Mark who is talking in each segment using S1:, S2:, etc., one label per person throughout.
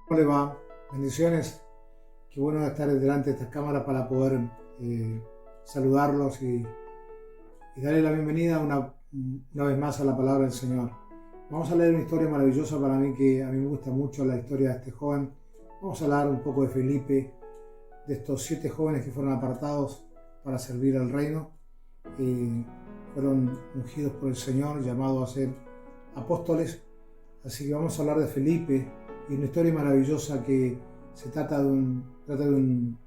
S1: ¿Cómo le va? Bendiciones. Qué bueno estar delante de estas cámaras para poder saludarlos y darle la bienvenida una vez más a la palabra del Señor. Vamos a leer una historia maravillosa para mí, que a mí me gusta mucho la historia de este joven. Vamos a hablar un poco de Felipe, de estos 7 jóvenes que fueron apartados para servir al reino. Fueron ungidos por el Señor, llamados a ser apóstoles. Así que vamos a hablar de Felipe y una historia maravillosa que se trata de un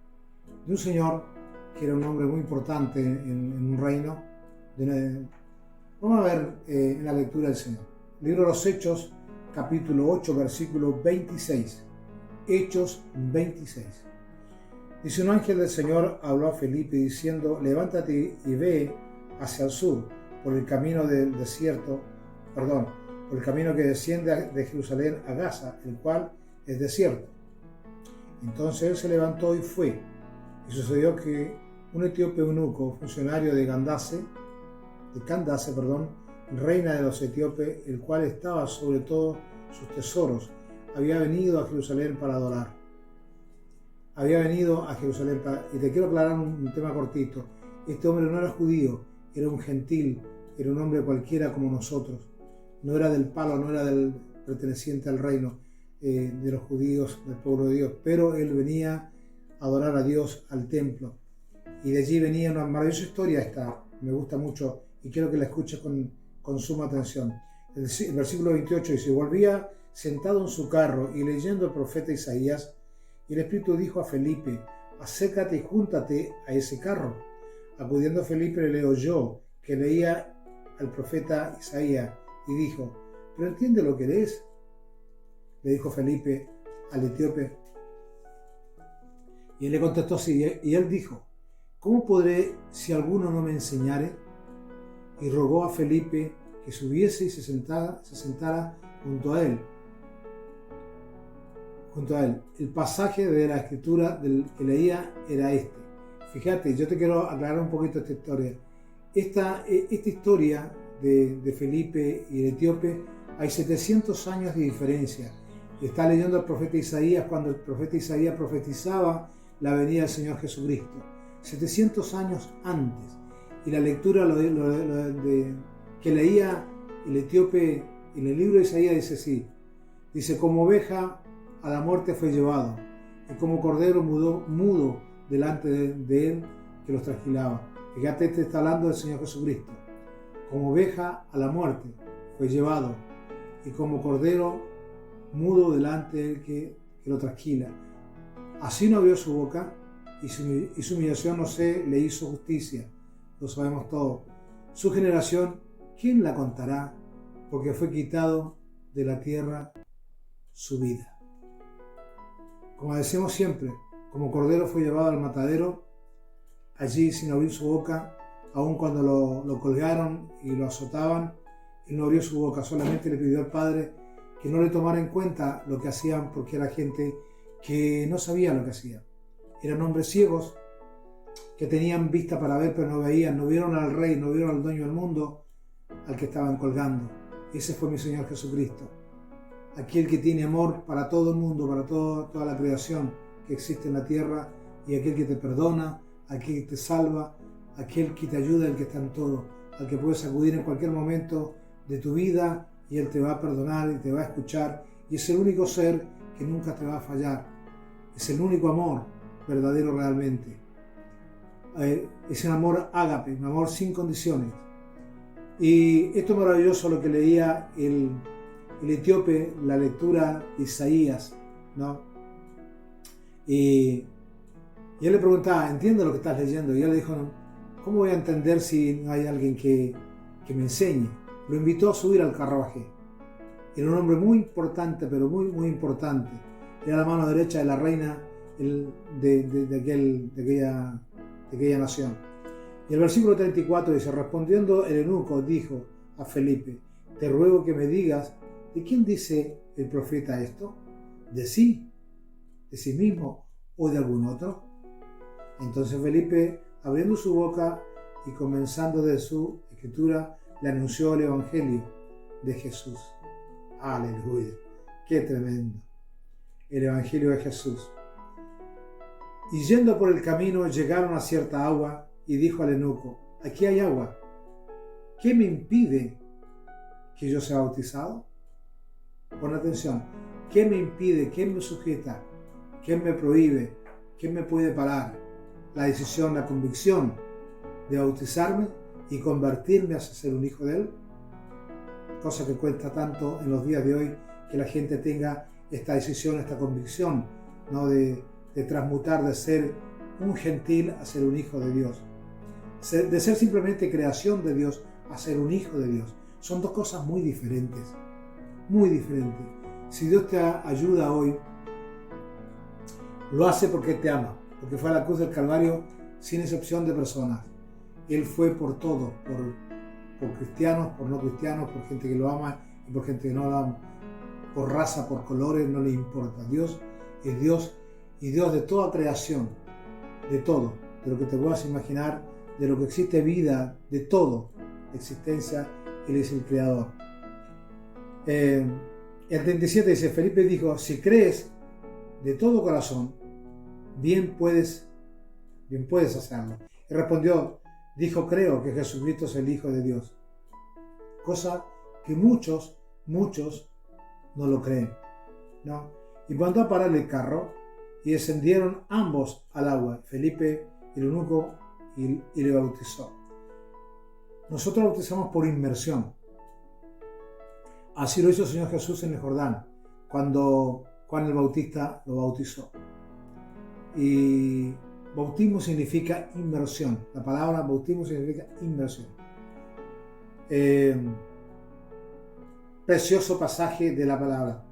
S1: señor que era un hombre muy importante en un reino. Vamos a ver en la lectura del Señor. Libro de los Hechos, capítulo 8, versículo 26. Hechos 26. Dice: un ángel del Señor habló a Felipe diciendo: levántate y ve hacia el sur, por el camino del desierto, por el camino que desciende de Jerusalén a Gaza, el cual es desierto. Entonces él se levantó y fue. Y sucedió que un etíope eunuco, funcionario de Candace, reina de los etíopes, el cual estaba sobre todos sus tesoros, había venido a Jerusalén para adorar. Y te quiero aclarar un tema cortito. Este hombre no era judío, era un gentil, era un hombre cualquiera como nosotros. No era del palo, no era perteneciente al reino de los judíos, del pueblo de Dios, pero él venía a adorar a Dios al templo. Y de allí venía una maravillosa historia esta, me gusta mucho y quiero que la escuches con suma atención. El versículo 28 dice: volvía sentado en su carro y leyendo el profeta Isaías, y el Espíritu dijo a Felipe: acércate y júntate a ese carro. Acudiendo Felipe le oyó que leía al profeta Isaías y dijo: ¿pero entiende lo que lees? Le dijo Felipe al etíope. Y él le contestó así, y él dijo: ¿cómo podré si alguno no me enseñare? Y rogó a Felipe que subiese y se sentara junto a él. El pasaje de la escritura que leía era este. Fíjate, yo te quiero aclarar un poquito esta historia. Esta historia de Felipe y el etíope, hay 700 años de diferencia. Está leyendo el profeta Isaías cuando el profeta Isaías profetizaba la venida del Señor Jesucristo. 700 años antes. Y la lectura que leía el etíope en el libro de Isaías dice así. Dice: como oveja a la muerte fue llevado, y como cordero mudo delante de él que los trasquilaba. Fíjate, este está hablando del Señor Jesucristo. Como oveja a la muerte fue llevado, y como cordero mudo delante de él que lo trasquila. Así no abrió su boca, y su humillación no se le hizo justicia. Lo sabemos todo. Su generación, ¿quién la contará? Porque fue quitado de la tierra su vida. Como decimos siempre, como cordero fue llevado al matadero, allí sin abrir su boca, aun cuando lo colgaron y lo azotaban, él no abrió su boca, solamente le pidió al Padre que no le tomara en cuenta lo que hacían, porque era gente que no sabía lo que hacían. Eran hombres ciegos que tenían vista para ver, pero no veían, no vieron al Rey, no vieron al dueño del mundo, al que estaban colgando. Ese fue mi Señor Jesucristo. Aquel que tiene amor para todo el mundo, para toda la creación que existe en la tierra, y aquel que te perdona, aquel que te salva, aquel que te ayuda, el que está en todo, al que puedes acudir en cualquier momento de tu vida y Él te va a perdonar y te va a escuchar, y es el único ser que nunca te va a fallar. Es el único amor verdadero realmente. Es el amor ágape, un amor sin condiciones. Y esto es maravilloso lo que leía el etíope, la lectura de Isaías, ¿no? Y él le preguntaba: ¿entiendes lo que estás leyendo? Y él le dijo: no, ¿cómo voy a entender si no hay alguien que me enseñe? Lo invitó a subir al carruaje. Era un hombre muy importante, pero muy, muy importante. Era la mano derecha de la reina de aquella nación. Y el versículo 34 dice: respondiendo el eunuco, dijo a Felipe: te ruego que me digas, ¿de quién dice el profeta esto? ¿De sí mismo o de algún otro? Entonces Felipe, abriendo su boca y comenzando de su escritura, le anunció el evangelio de Jesús. Aleluya, qué tremendo. el Evangelio de Jesús. Y yendo por el camino llegaron a cierta agua y dijo al eunuco: aquí hay agua, ¿qué me impide que yo sea bautizado? Pon atención, ¿qué me impide? ¿Qué me sujeta? ¿Qué me prohíbe? ¿Qué me puede parar? La decisión, la convicción de bautizarme y convertirme a ser un hijo de Él. Cosa que cuesta tanto en los días de hoy, que la gente tenga esta decisión, esta convicción, ¿no? de transmutar, de ser un gentil a ser un hijo de Dios. De ser simplemente creación de Dios a ser un hijo de Dios. Son dos cosas muy diferentes. Muy diferentes. Si Dios te ayuda hoy, lo hace porque te ama, porque fue a la cruz del Calvario sin excepción de personas. Él fue por todo, por cristianos, por no cristianos, por gente que lo ama y por gente que no lo ama, por raza, por colores, no le importa. Dios es Dios y Dios de toda creación, de todo, de lo que te puedas imaginar, de lo que existe vida, de todo, de existencia, Él es el creador. El 37 dice, Felipe dijo, si crees de todo corazón, bien puedes hacerlo. Y respondió, dijo, creo que Jesucristo es el Hijo de Dios. Cosa que muchos no lo creen, ¿no? Y mandó a parar el carro y descendieron ambos al agua, Felipe y el eunuco, y le bautizó. Nosotros bautizamos por inmersión. Así lo hizo el Señor Jesús en el Jordán, cuando Juan el Bautista lo bautizó. Y bautismo significa inmersión. La palabra bautismo significa inmersión. Precioso pasaje de la palabra.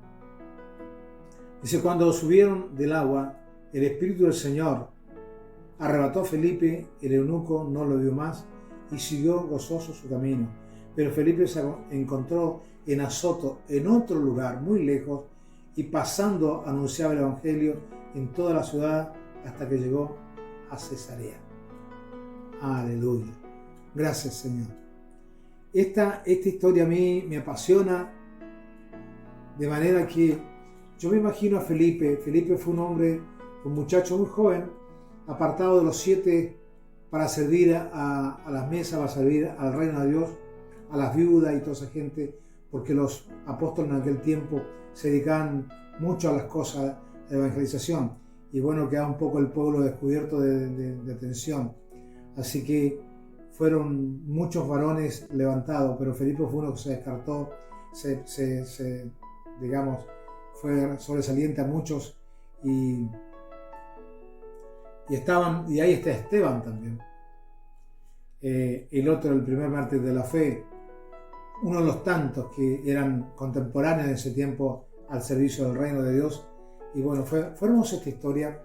S1: Dice, cuando subieron del agua, el Espíritu del Señor arrebató a Felipe, el eunuco no lo vio más y siguió gozoso su camino. Pero Felipe se encontró en Azoto, en otro lugar muy lejos, y pasando anunciaba el Evangelio en toda la ciudad hasta que llegó a Cesarea. Aleluya. Gracias, Señor. Esta historia a mí me apasiona de manera que yo me imagino a Felipe. Felipe fue un hombre, un muchacho muy joven, apartado de los 7 para servir a las mesas, para servir al reino de Dios, a las viudas y toda esa gente, porque los apóstoles en aquel tiempo se dedicaban mucho a las cosas de evangelización. Y bueno, quedaba un poco el pueblo descubierto de atención. Así que fueron muchos varones levantados, pero Felipe fue uno que se descartó, digamos, fue sobresaliente a muchos, y ahí está Esteban también, el otro, el primer mártir de la fe, uno de los tantos que eran contemporáneos en ese tiempo al servicio del reino de Dios. Y bueno, fue hermosa esta historia,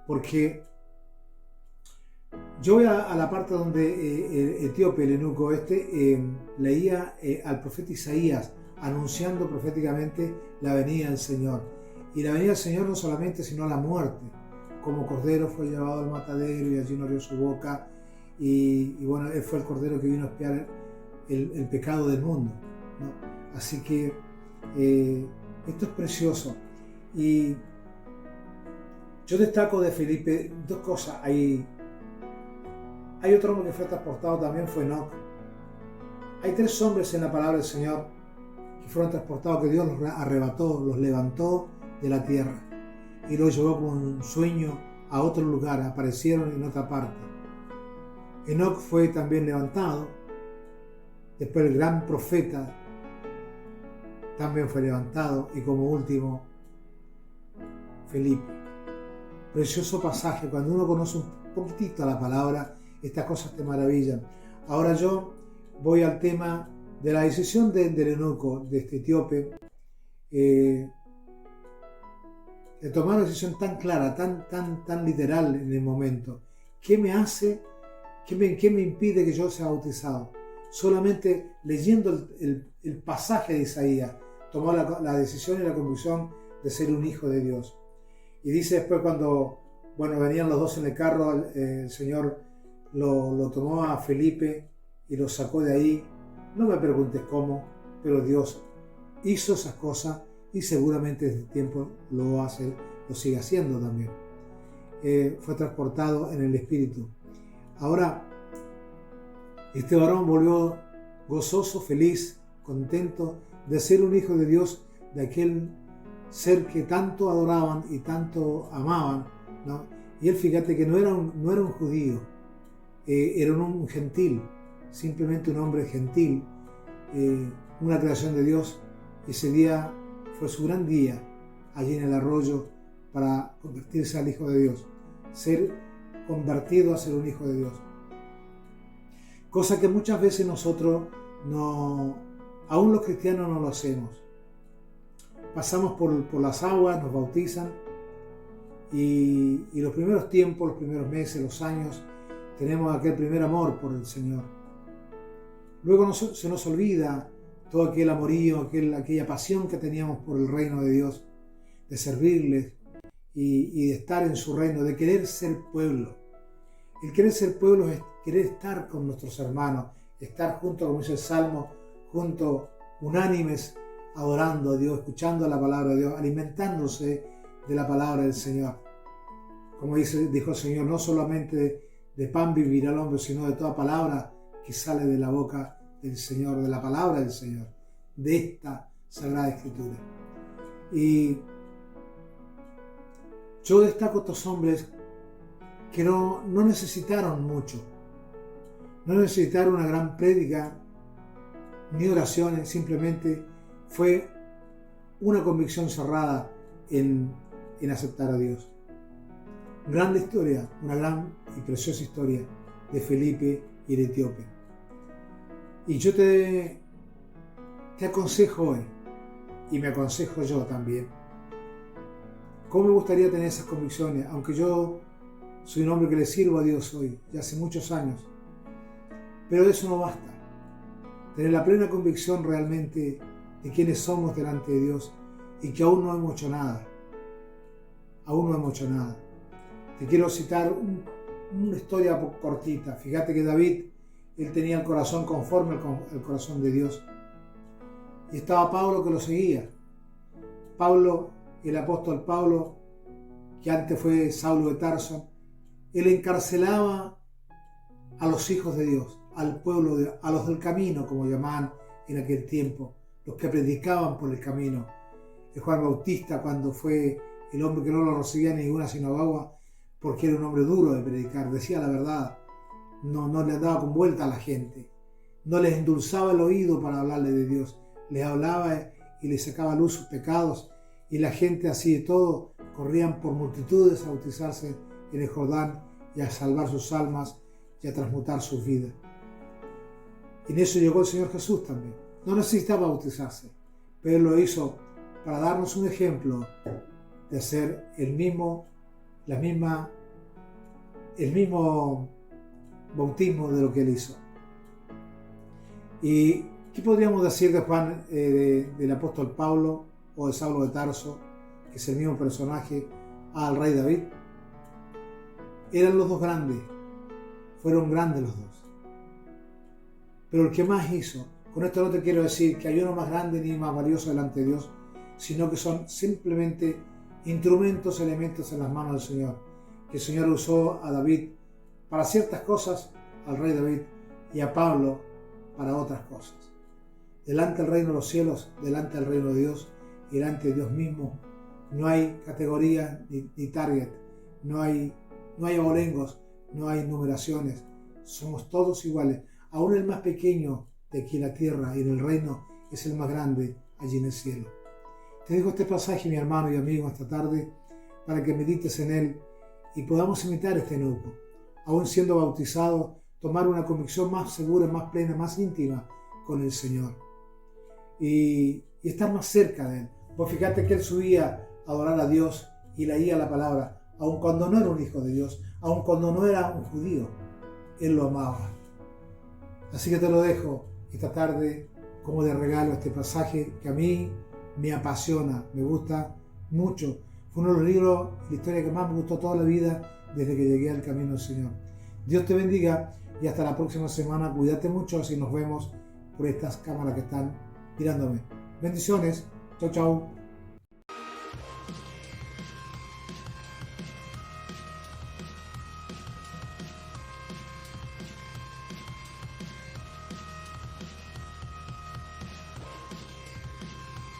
S1: porque yo voy a la parte donde el etíope, el eunuco leía al profeta Isaías anunciando proféticamente la venida del Señor. Y la venida del Señor no solamente, sino la muerte. Como cordero fue llevado al matadero y allí no abrió su boca. Y bueno, él fue el cordero que vino a expiar el pecado del mundo, ¿no? Así que esto es precioso. Y yo destaco de Felipe 2 cosas. Hay otro hombre que fue transportado también, fue Enoc. Hay 3 hombres en la palabra del Señor que fueron transportados, que Dios los arrebató, los levantó de la tierra y los llevó como un sueño a otro lugar, aparecieron en otra parte. Enoc fue también levantado. Después el gran profeta también fue levantado, y como último Felipe. Precioso pasaje. Cuando uno conoce un poquitito la palabra, estas cosas te maravillan. Ahora yo voy al tema de la decisión del eunuco, de este etíope, de tomar una decisión tan clara, tan literal en el momento. ¿Qué me hace, qué me impide que yo sea bautizado? Solamente leyendo el pasaje de Isaías, tomó la decisión y la convicción de ser un hijo de Dios. Y dice después, cuando venían los 2 en el carro, el Señor lo tomó a Felipe y lo sacó de ahí. No me preguntes cómo, pero Dios hizo esas cosas y seguramente desde el tiempo lo sigue haciendo también. Fue transportado en el Espíritu. Ahora, este varón volvió gozoso, feliz, contento de ser un hijo de Dios, de aquel ser que tanto adoraban y tanto amaban, ¿no? Y él, fíjate que no era un judío, era un gentil, simplemente un hombre gentil, una creación de Dios. Ese día fue su gran día allí en el arroyo para convertirse al Hijo de Dios, ser convertido a ser un Hijo de Dios. Cosa que muchas veces nosotros aún los cristianos no lo hacemos. Pasamos por las aguas, nos bautizan y los primeros tiempos, los primeros meses, los años, tenemos aquel primer amor por el Señor. Luego se nos olvida todo aquel amorío, aquella pasión que teníamos por el reino de Dios, de servirles y de estar en su reino, de querer ser pueblo. El querer ser pueblo es querer estar con nuestros hermanos, estar juntos, como dice el Salmo, juntos, unánimes, adorando a Dios, escuchando la palabra de Dios, alimentándose de la palabra del Señor. Como dijo el Señor, no solamente de pan vivirá el hombre, sino de toda palabra que sale de la boca del Señor, de la palabra del Señor, de esta Sagrada Escritura. Y yo destaco a estos hombres que no necesitaron mucho, no necesitaron una gran prédica ni oraciones, simplemente fue una convicción cerrada en aceptar a Dios. Grande historia, una gran y preciosa historia de Felipe y el etíope. Y yo te aconsejo hoy, y me aconsejo yo también, cómo me gustaría tener esas convicciones, aunque yo soy un hombre que le sirvo a Dios hoy, ya hace muchos años, pero eso no basta. Tener la plena convicción realmente de quiénes somos delante de Dios y que aún no hemos hecho nada. Aún no hemos hecho nada. Te quiero citar una historia cortita. Fíjate que David, él tenía el corazón conforme al corazón de Dios. Y estaba Pablo que lo seguía. Pablo, el apóstol Pablo, que antes fue Saulo de Tarso, él encarcelaba a los hijos de Dios, al pueblo, a los del camino, como llamaban en aquel tiempo, los que predicaban por el camino. Juan Bautista, cuando fue el hombre que no lo recibía en ninguna sinagoga, porque era un hombre duro de predicar, decía la verdad, no le andaba con vuelta a la gente, no les endulzaba el oído para hablarle de Dios, les hablaba y les sacaba a luz sus pecados, y la gente así de todo corrían por multitudes a bautizarse en el Jordán y a salvar sus almas y a transmutar sus vidas. Y en eso llegó el Señor Jesús también. No necesitaba bautizarse, pero Él lo hizo para darnos un ejemplo de hacer el mismo bautismo de lo que Él hizo. ¿Y qué podríamos decir de Juan, del apóstol Pablo o de Saulo de Tarso, que es el mismo personaje, al rey David? Eran los dos grandes, fueron grandes los dos. Pero el que más hizo, con esto no te quiero decir que hay uno más grande ni más valioso delante de Dios, sino que son simplemente instrumentos, elementos en las manos del Señor, que el Señor usó a David para ciertas cosas, al rey David, y a Pablo para otras cosas. Delante del reino de los cielos, delante del reino de Dios y delante de Dios mismo, no hay categoría ni target, no hay abolengos, no hay numeraciones, somos todos iguales. Aún el más pequeño de aquí en la tierra y en el reino es el más grande allí en el cielo. Te dejo este pasaje, mi hermano y amigo, esta tarde, para que medites en él y podamos imitar este enojo. Aún siendo bautizados, tomar una convicción más segura, más plena, más íntima con el Señor. Y estar más cerca de Él. Pues fíjate que Él subía a adorar a Dios y leía la palabra, aun cuando no era un hijo de Dios, aun cuando no era un judío, Él lo amaba. Así que te lo dejo esta tarde como de regalo este pasaje que a mí me apasiona, me gusta mucho. Fue uno de los libros, la historia que más me gustó toda la vida desde que llegué al camino del Señor. Dios te bendiga y hasta la próxima semana. Cuídate mucho, así nos vemos por estas cámaras que están mirándome. Bendiciones. Chau, chau.